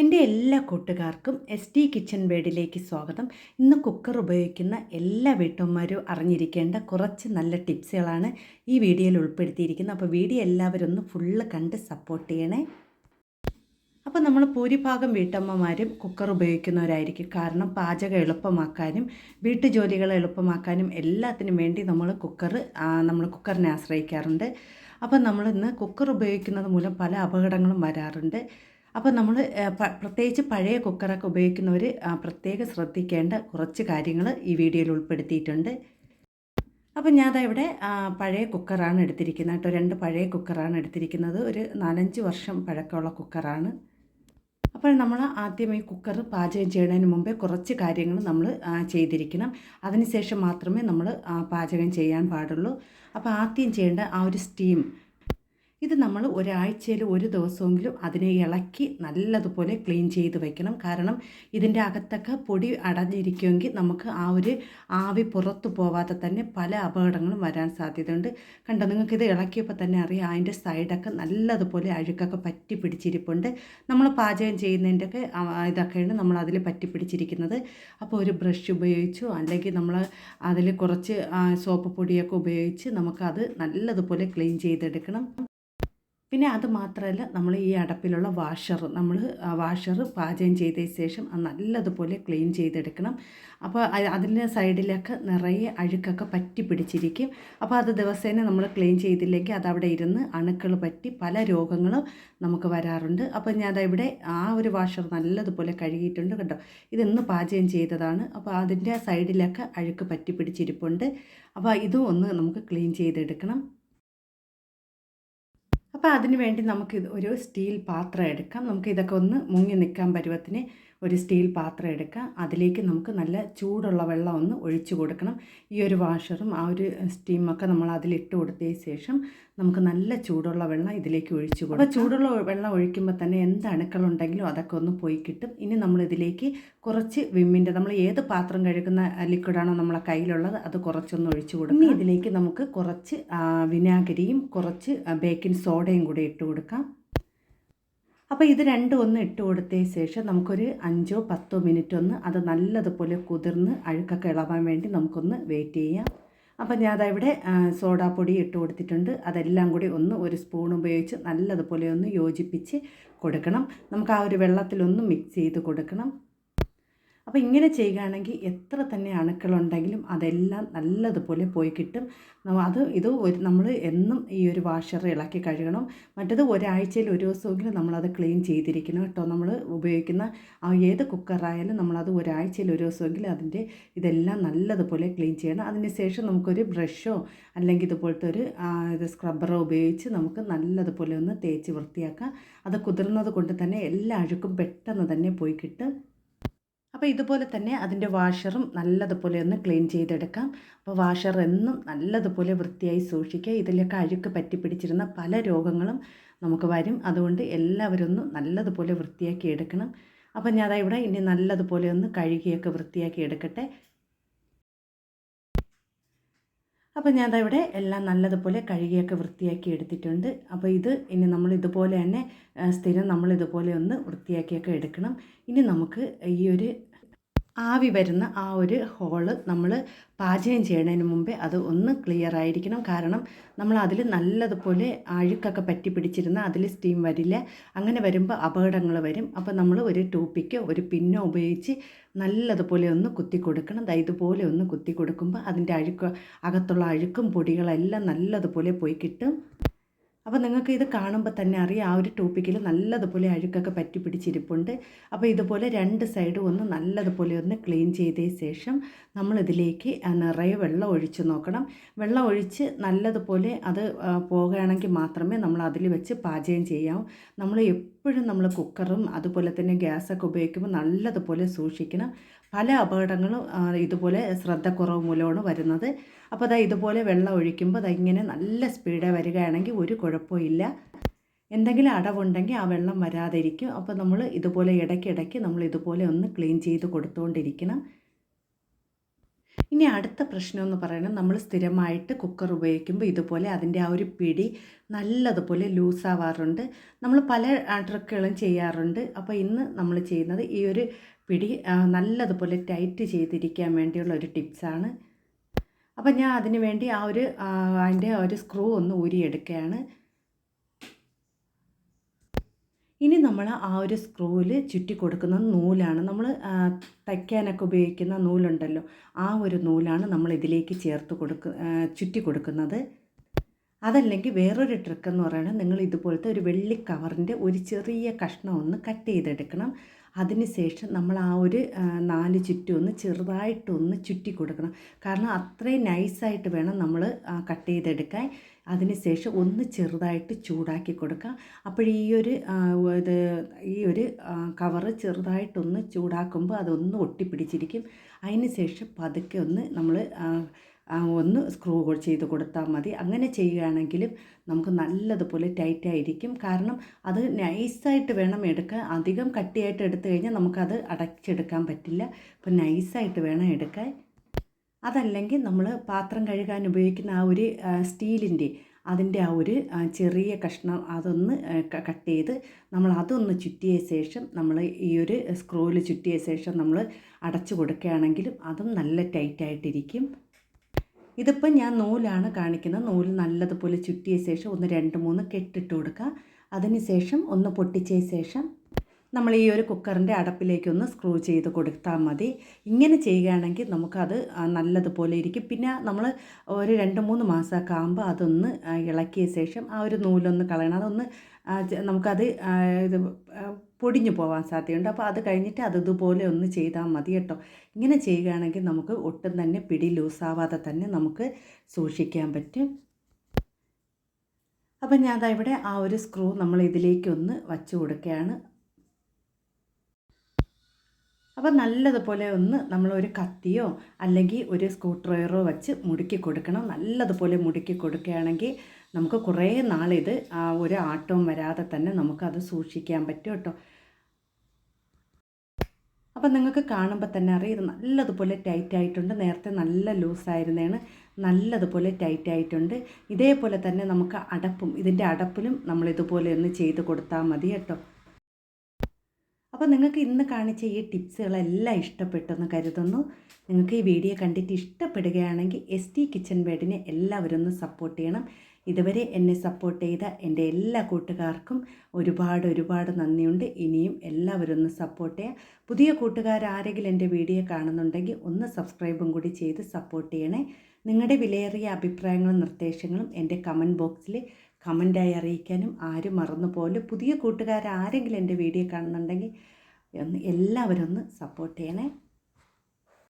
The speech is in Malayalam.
എൻ്റെ എല്ലാ കൂട്ടുകാർക്കും SD കിച്ചൺ വേഡിലേക്ക് സ്വാഗതം. ഇന്ന് കുക്കർ ഉപയോഗിക്കുന്ന എല്ലാ വീട്ടമ്മമാരും അറിഞ്ഞിരിക്കേണ്ട കുറച്ച് നല്ല ടിപ്സുകളാണ് ഈ വീഡിയോയിൽ ഉൾപ്പെടുത്തിയിരിക്കുന്നത്. അപ്പോൾ വീഡിയോ എല്ലാവരും ഒന്ന് ഫുള്ള് കണ്ട് സപ്പോർട്ട് ചെയ്യണേ. അപ്പോൾ നമ്മൾ ഭൂരിഭാഗം വീട്ടമ്മമാരും കുക്കർ ഉപയോഗിക്കുന്നവരായിരിക്കും. കാരണം പാചകം എളുപ്പമാക്കാനും വീട്ടുജോലികൾ എളുപ്പമാക്കാനും എല്ലാത്തിനും വേണ്ടി നമ്മൾ കുക്കറിനെ ആശ്രയിക്കാറുണ്ട്. അപ്പോൾ നമ്മളിന്ന് കുക്കർ ഉപയോഗിക്കുന്നത് മൂലം പല അപകടങ്ങളും വരാറുണ്ട്. അപ്പോൾ നമ്മൾ പ്രത്യേകിച്ച് പഴയ കുക്കറൊക്കെ ഉപയോഗിക്കുന്നവർ പ്രത്യേകം ശ്രദ്ധിക്കേണ്ട കുറച്ച് കാര്യങ്ങൾ ഈ വീഡിയോയിൽ ഉൾപ്പെടുത്തിയിട്ടുണ്ട്. അപ്പോൾ ഞാനതാ ഇവിടെ പഴയ കുക്കറാണ് എടുത്തിരിക്കുന്നത് കേട്ടോ. 2 പഴയ കുക്കറാണ് എടുത്തിരിക്കുന്നത്. ഒരു 4-5 വർഷം പഴക്കമുള്ള കുക്കറാണ്. അപ്പോൾ നമ്മൾ ആദ്യം ഈ കുക്കർ പാചകം ചെയ്യുന്നതിന് മുമ്പേ കുറച്ച് കാര്യങ്ങൾ നമ്മൾ ചെയ്തിരിക്കണം. അതിനുശേഷം മാത്രമേ നമ്മൾ പാചകം ചെയ്യാൻ പാടുള്ളൂ. അപ്പോൾ ആദ്യം ചെയ്യേണ്ട ആ ഒരു സ്റ്റീം, ഇത് നമ്മൾ ഒരാഴ്ചയിൽ ഒരു ദിവസമെങ്കിലും അതിനെ ഇളക്കി നല്ലതുപോലെ ക്ലീൻ ചെയ്ത് വയ്ക്കണം. കാരണം ഇതിൻ്റെ അകത്തൊക്കെ പൊടി അടഞ്ഞിരിക്കുമെങ്കിൽ നമുക്ക് ആ ഒരു ആവി പുറത്തു പോവാതെ തന്നെ പല അപകടങ്ങളും വരാൻ സാധ്യതയുണ്ട്. കണ്ടോ, നിങ്ങൾക്കിത് ഇളക്കിയപ്പോൾ തന്നെ അറിയാം അതിൻ്റെ സൈഡൊക്കെ നല്ലതുപോലെ അഴുക്കൊക്കെ പറ്റി പിടിച്ചിരിപ്പുണ്ട്. നമ്മൾ പാചകം ചെയ്യുന്നതിൻ്റെയൊക്കെ ഇതൊക്കെയാണ് നമ്മൾ അതിൽ പറ്റി പിടിച്ചിരിക്കുന്നത്. അപ്പോൾ ഒരു ബ്രഷ് ഉപയോഗിച്ചോ അല്ലെങ്കിൽ നമ്മൾ അതിൽ കുറച്ച് സോപ്പ് പൊടിയൊക്കെ ഉപയോഗിച്ച് നമുക്കത് നല്ലതുപോലെ ക്ലീൻ ചെയ്തെടുക്കണം. പിന്നെ അത് മാത്രമല്ല, നമ്മൾ ഈ അടപ്പിലുള്ള വാഷർ പാചകം ചെയ്തതിന് ശേഷം അത് നല്ലതുപോലെ ക്ലീൻ ചെയ്തെടുക്കണം. അപ്പോൾ അതിൻ്റെ സൈഡിലൊക്കെ നിറയെ അഴുക്കൊക്കെ പറ്റി പിടിച്ചിരിക്കും. അപ്പോൾ അത് ദിവസേന നമ്മൾ ക്ലീൻ ചെയ്തില്ലെങ്കിൽ അതവിടെ ഇരുന്ന് അണുക്കൾ പറ്റി പല രോഗങ്ങളും നമുക്ക് വരാറുണ്ട്. അപ്പോൾ ഞാൻ ഇവിടെ ആ ഒരു വാഷർ നല്ലതുപോലെ കഴുകിയിട്ടുണ്ട് കേട്ടോ. ഇതിന്ന് പാചകം ചെയ്തതാണ്. അപ്പോൾ അതിൻ്റെ സൈഡിലൊക്കെ അഴുക്ക് പറ്റി പിടിച്ചിരിപ്പുണ്ട്. അപ്പോൾ ഇതും ഒന്ന് നമുക്ക് ക്ലീൻ ചെയ്തെടുക്കണം. അപ്പോൾ അതിന് വേണ്ടി നമുക്ക് ഒരു സ്റ്റീൽ പാത്രം എടുക്കാം. നമുക്ക് ഇതൊക്കെ ഒന്ന് മുങ്ങി നിൽക്കാൻ പരുവത്തിന് ഒരു സ്റ്റീൽ പാത്രം എടുക്കാം. അതിലേക്ക് നമുക്ക് നല്ല ചൂടുള്ള വെള്ളം ഒന്ന് ഒഴിച്ചു കൊടുക്കണം. ഈ ഒരു വാഷറും ആ ഒരു സ്റ്റീമൊക്കെ നമ്മൾ അതിലിട്ട് കൊടുത്തതിന് ശേഷം നമുക്ക് നല്ല ചൂടുള്ള വെള്ളം ഇതിലേക്ക് ഒഴിച്ചു കൊടുക്കാം. അപ്പോൾ ചൂടുള്ള വെള്ളം ഒഴിക്കുമ്പോൾ തന്നെ എന്ത് അണുക്കളുണ്ടെങ്കിലും അതൊക്കെ ഒന്ന് പോയി കിട്ടും. ഇനി നമ്മളിതിലേക്ക് കുറച്ച് വിമ്മിൻ്റെ, നമ്മൾ ഏത് പാത്രം കഴുകുന്ന ലിക്വിഡാണോ നമ്മളെ കയ്യിലുള്ളത് അത് കുറച്ചൊന്ന് ഒഴിച്ചു കൊടുക്കും. ഇനി ഇതിലേക്ക് നമുക്ക് കുറച്ച് വിനാഗിരിയും കുറച്ച് ബേക്കിംഗ് സോഡയും കൂടി ഇട്ട് കൊടുക്കാം. അപ്പോൾ ഇത് രണ്ടും ഒന്ന് ഇട്ട് കൊടുത്തതിന് ശേഷം നമുക്കൊരു 5-10 മിനിറ്റ് ഒന്ന് അത് നല്ലതുപോലെ കുതിർന്ന് അഴുക്കൊക്കെ ഇളവാൻ വേണ്ടി നമുക്കൊന്ന് വെയിറ്റ് ചെയ്യാം. അപ്പോൾ ഞാൻ ഇവിടെ സോഡാപ്പൊടി ഇട്ട് കൊടുത്തിട്ടുണ്ട്. അതെല്ലാം കൂടി ഒരു സ്പൂൺ ഉപയോഗിച്ച് നല്ലതുപോലെ ഒന്ന് യോജിപ്പിച്ച് കൊടുക്കണം. നമുക്ക് ആ ഒരു വെള്ളത്തിലൊന്ന് മിക്സ് ചെയ്ത് കൊടുക്കണം. അപ്പോൾ ഇങ്ങനെ ചെയ്യുകയാണെങ്കിൽ എത്ര തന്നെ അണുക്കളുണ്ടെങ്കിലും അതെല്ലാം നല്ലതുപോലെ പോയി കിട്ടും. നമ്മൾ എന്നും ഈ ഒരു വാഷർ ഇളക്കി കഴുകണം. മറ്റത് ഒരാഴ്ചയിൽ ഒരു ദിവസമെങ്കിലും നമ്മളത് ക്ലീൻ ചെയ്തിരിക്കണം കേട്ടോ. നമ്മൾ ഉപയോഗിക്കുന്ന ഏത് കുക്കറായാലും നമ്മളത് ഒരാഴ്ചയിൽ ഒരു ദിവസമെങ്കിലും ഇതെല്ലാം നല്ലതുപോലെ ക്ലീൻ ചെയ്യണം. അതിന് ശേഷം നമുക്കൊരു ബ്രഷോ അല്ലെങ്കിൽ ഇതുപോലത്തെ ഒരു സ്ക്രബ്ബറോ ഉപയോഗിച്ച് നമുക്ക് നല്ലതുപോലെ ഒന്ന് തേച്ച് വൃത്തിയാക്കാം. അത് കുതിർന്നത് കൊണ്ട് തന്നെ എല്ലാ അഴുക്കും പെട്ടെന്ന് തന്നെ പോയി കിട്ടും. അപ്പോൾ ഇതുപോലെ തന്നെ അതിൻ്റെ വാഷറും നല്ലതുപോലെ ഒന്ന് ക്ലീൻ ചെയ്തെടുക്കാം. അപ്പോൾ വാഷർ എന്നും നല്ലതുപോലെ വൃത്തിയായി സൂക്ഷിക്കുക. ഇതിലൊക്കെ അഴുക്ക് പറ്റി പിടിച്ചിരുന്ന പല രോഗങ്ങളും നമുക്ക് വരും. അതുകൊണ്ട് എല്ലാവരും ഒന്ന് നല്ലതുപോലെ വൃത്തിയാക്കി എടുക്കണം. അപ്പോൾ ഞാൻ ഇവിടെ ഇനി നല്ലതുപോലെ ഒന്ന് കഴുകിയൊക്കെ വൃത്തിയാക്കി എടുക്കട്ടെ. അപ്പോൾ ഞാൻ ഇവിടെ എല്ലാം നല്ലതുപോലെ കഴുകിയൊക്കെ വൃത്തിയാക്കി എടുത്തിട്ടുണ്ട്. അപ്പോൾ ഇനി നമ്മൾ ഇതുപോലെ തന്നെ സ്ഥിരം നമ്മളിതുപോലെ ഒന്ന് വൃത്തിയാക്കിയൊക്കെ എടുക്കണം. ഇനി നമുക്ക് ഈ ഒരു ആവി വരുന്ന ആ ഒരു ഹോള് നമ്മൾ പാചകം ചെയ്യുന്നതിന് മുമ്പേ അത് ഒന്ന് ക്ലിയർ ആയിരിക്കണം. കാരണം നമ്മൾ അതിൽ നല്ലതുപോലെ അഴുക്കൊക്കെ പറ്റി പിടിച്ചിരുന്ന അതിൽ സ്റ്റീം വരില്ല. അങ്ങനെ വരുമ്പോൾ അപകടങ്ങൾ വരും. അപ്പോൾ നമ്മൾ ഒരു ടൂപ്പിക്കോ ഒരു പിന്നോ ഉപയോഗിച്ച് നല്ലതുപോലെ ഒന്ന് കുത്തി കൊടുക്കണം. ഇതുപോലെ ഒന്ന് കുത്തി കൊടുക്കുമ്പോൾ അതിൻ്റെ അകത്തുള്ള അഴുക്കും പൊടികളെല്ലാം നല്ലതുപോലെ പോയി കിട്ടും. അപ്പോൾ നിങ്ങൾക്ക് ഇത് കാണുമ്പോൾ തന്നെ അറിയാം ആ ഒരു ടൂപ്പിക്കിൽ നല്ലതുപോലെ അഴുക്കൊക്കെ പറ്റി പിടിച്ചിരിപ്പുണ്ട്. അപ്പോൾ ഇതുപോലെ 2 സൈഡും ഒന്ന് നല്ലതുപോലെ ഒന്ന് ക്ലീൻ ചെയ്തതിന് ശേഷം നമ്മളിതിലേക്ക് നിറയെ വെള്ളം ഒഴിച്ച് നോക്കണം. വെള്ളം ഒഴിച്ച് നല്ലതുപോലെ അത് പോകുകയാണെങ്കിൽ മാത്രമേ നമ്മൾ അതിൽ വെച്ച് പാചകം ചെയ്യാവൂ. നമ്മൾ എപ്പോഴും കുക്കറും അതുപോലെ തന്നെ ഗ്യാസൊക്കെ ഉപയോഗിക്കുമ്പോൾ നല്ലതുപോലെ സൂക്ഷിക്കണം. പല അപകടങ്ങളും ഇതുപോലെ ശ്രദ്ധക്കുറവ് മൂലമാണ് വരുന്നത്. അപ്പോൾ ഇതുപോലെ വെള്ളം ഒഴിക്കുമ്പോൾ ഇങ്ങനെ നല്ല സ്പീഡിൽ വരികയാണെങ്കിൽ ഒരു കുഴപ്പമില്ല. എന്തെങ്കിലും അടവുണ്ടെങ്കിൽ ആ വെള്ളം വരാതെ ഇരിക്കും. അപ്പോൾ നമ്മൾ ഇതുപോലെ ഇടയ്ക്കിടയ്ക്ക് നമ്മൾ ഇതുപോലെ ഒന്ന് ക്ലീൻ ചെയ്ത് കൊടുത്തുകൊണ്ടിരിക്കണം. ഇനി അടുത്ത പ്രശ്നം എന്ന് പറയുന്നത് നമ്മൾ സ്ഥിരമായിട്ട് കുക്കർ ഉപയോഗിക്കുമ്പോൾ ഇതുപോലെ അതിൻ്റെ ആ ഒരു പിടി നല്ലതുപോലെ ലൂസാവാറുണ്ട്. നമ്മൾ പല ട്രിക്കുകളും ചെയ്യാറുണ്ട്. അപ്പോൾ ഇന്ന് നമ്മൾ ചെയ്യുന്നത് ഈ ഒരു പിടി നല്ലതുപോലെ ടൈറ്റ് ചെയ്തിരിക്കാൻ വേണ്ടിയുള്ള ഒരു ടിപ്സാണ്. അപ്പം ഞാൻ അതിന് വേണ്ടി അതിൻ്റെ ഒരു സ്ക്രൂ ഒന്ന് ഊരിയെടുക്കുകയാണ്. ഇനി നമ്മൾ ആ ഒരു സ്ക്രൂവിൽ ചുറ്റി കൊടുക്കുന്ന നൂലാണ് നമ്മൾ തയ്ക്കാനൊക്കെ ഉപയോഗിക്കുന്ന നൂലുണ്ടല്ലോ, ആ ഒരു നൂലാണ് നമ്മൾ ഇതിലേക്ക് ചുറ്റി കൊടുക്കുന്നത്. അതല്ലെങ്കിൽ വേറൊരു ട്രിക്ക് എന്ന് പറയുന്നത് നിങ്ങൾ ഇതുപോലത്തെ ഒരു വെള്ളി കവറിൻ്റെ ഒരു ചെറിയ കഷ്ണം ഒന്ന് കട്ട് ചെയ്തെടുക്കണം. അതിന് ശേഷം നമ്മൾ ആ ഒരു 4 ചുറ്റും ഒന്ന് ചെറുതായിട്ടൊന്ന് ചുറ്റി കൊടുക്കണം. കാരണം അത്രയും നൈസായിട്ട് വേണം നമ്മൾ കട്ട് ചെയ്തെടുക്കാൻ. അതിന് ശേഷം ഒന്ന് ചെറുതായിട്ട് ചൂടാക്കി കൊടുക്കുക. അപ്പോൾ ഈ ഒരു കവറ് ചെറുതായിട്ടൊന്ന് ചൂടാക്കുമ്പോൾ അതൊന്ന് ഒട്ടിപ്പിടിച്ചിരിക്കും. അതിന് ശേഷം പതുക്കെ ഒന്ന് സ്ക്രൂ ചെയ്ത് കൊടുത്താൽ മതി. അങ്ങനെ ചെയ്യുകയാണെങ്കിലും നമുക്ക് നല്ലതുപോലെ ടൈറ്റായിരിക്കും. കാരണം അത് നൈസായിട്ട് വേണം എടുക്കാൻ. അധികം കട്ടിയായിട്ട് എടുത്തു കഴിഞ്ഞാൽ നമുക്കത് അടച്ചെടുക്കാൻ പറ്റില്ല. അപ്പോൾ നൈസായിട്ട് വേണം എടുക്കാൻ. അതല്ലെങ്കിൽ നമ്മൾ പാത്രം കഴുകാൻ ഉപയോഗിക്കുന്ന ആ ഒരു സ്റ്റീലിൻ്റെ അതിൻ്റെ ആ ഒരു ചെറിയ കഷ്ണം അതൊന്ന് കട്ട് ചെയ്ത് നമ്മൾ അതൊന്ന് ചുറ്റിയ ശേഷം നമ്മൾ ഈ ഒരു സ്ക്രൂവിൽ ചുറ്റിയ ശേഷം നമ്മൾ അടച്ചു കൊടുക്കുകയാണെങ്കിലും അതും നല്ല ടൈറ്റായിട്ടിരിക്കും. ഇതിപ്പോൾ ഞാൻ നൂലാണ് കാണിക്കുന്നത്. നൂല് നല്ലതുപോലെ ചുറ്റിയ ശേഷം ഒന്ന് 2-3 കെട്ടിട്ട് കൊടുക്കുക. അതിന് ശേഷം ഒന്ന് പൊട്ടിച്ച ശേഷം നമ്മൾ ഈ ഒരു കുക്കറിൻ്റെ അടപ്പിലേക്കൊന്ന് സ്ക്രൂ ചെയ്ത് കൊടുത്താൽ മതി. ഇങ്ങനെ ചെയ്യുകയാണെങ്കിൽ നമുക്കത് നല്ലതുപോലെ ഇരിക്കും. പിന്നെ നമ്മൾ ഒരു 2-3 മാസമൊക്കെ ആകുമ്പോൾ അതൊന്ന് ഇളക്കിയ ശേഷം ആ ഒരു നൂലൊന്ന് കളയണം. അതൊന്ന് നമുക്കത് ഇത് പൊടിഞ്ഞു പോകാൻ സാധ്യതയുണ്ട്. അപ്പോൾ അത് കഴിഞ്ഞിട്ട് ഇതുപോലെ ഒന്ന് ചെയ്താൽ മതി കേട്ടോ. ഇങ്ങനെ ചെയ്യുകയാണെങ്കിൽ നമുക്ക് ഒട്ടും തന്നെ പിടി ലൂസാവാതെ തന്നെ നമുക്ക് സൂക്ഷിക്കാൻ പറ്റും. അപ്പം ഞാൻ ഇവിടെ ആ ഒരു സ്ക്രൂ നമ്മൾ ഇതിലേക്കൊന്ന് വച്ച് കൊടുക്കുകയാണ്. അപ്പോൾ നല്ലതുപോലെ ഒന്ന് നമ്മളൊരു കത്തിയോ അല്ലെങ്കിൽ ഒരു സ്ക്രൂ ഡ്രൈവറോ വെച്ച് മുടുക്കി കൊടുക്കണം. നല്ലതുപോലെ മുടുക്കി കൊടുക്കുകയാണെങ്കിൽ നമുക്ക് കുറേ നാളിത് ഒരു ആട്ടവും വരാതെ തന്നെ നമുക്കത് സൂക്ഷിക്കാൻ പറ്റും കേട്ടോ. അപ്പം നിങ്ങൾക്ക് കാണുമ്പോൾ തന്നെ അറിയാം ഇത് നല്ലതുപോലെ ടൈറ്റായിട്ടുണ്ട്. നേരത്തെ നല്ല ലൂസായിരുന്നതാണ്, നല്ലതുപോലെ ടൈറ്റായിട്ടുണ്ട്. ഇതേപോലെ തന്നെ നമുക്ക് ഇതിൻ്റെ അടപ്പിലും നമ്മളിതുപോലെ ഒന്ന് ചെയ്ത് കൊടുത്താൽ മതി കേട്ടോ. അപ്പോൾ നിങ്ങൾക്ക് ഇന്ന് കാണിച്ച ഈ ടിപ്സുകളെല്ലാം ഇഷ്ടപ്പെട്ടെന്ന് കരുതുന്നു. നിങ്ങൾക്ക് ഈ വീഡിയോ കണ്ടിട്ട് ഇഷ്ടപ്പെടുകയാണെങ്കിൽ ST കിച്ചൺ വേഡിനെ എല്ലാവരും ഒന്ന് സപ്പോർട്ട് ചെയ്യണം. ഇതുവരെ എന്നെ സപ്പോർട്ട് ചെയ്ത എൻ്റെ എല്ലാ കൂട്ടുകാർക്കും ഒരുപാട് നന്ദിയുണ്ട്. ഇനിയും എല്ലാവരും ഒന്ന് സപ്പോർട്ട് ചെയ്യുക. പുതിയ കൂട്ടുകാരാരെങ്കിലും എൻ്റെ വീഡിയോ കാണുന്നുണ്ടെങ്കിൽ ഒന്ന് സബ്സ്ക്രൈബും കൂടി ചെയ്ത് സപ്പോർട്ട് ചെയ്യണേ. നിങ്ങളുടെ വിലയേറിയ അഭിപ്രായങ്ങളും നിർദ്ദേശങ്ങളും എൻ്റെ കമൻറ്റ് ബോക്സിൽ കമൻറ്റായി അറിയിക്കാനും ആരും മറന്നുപോലെ. പുതിയ കൂട്ടുകാരാരെങ്കിലും എൻ്റെ വീഡിയോ കാണുന്നുണ്ടെങ്കിൽ എല്ലാവരും ഒന്ന് സപ്പോർട്ട് ചെയ്യണേ.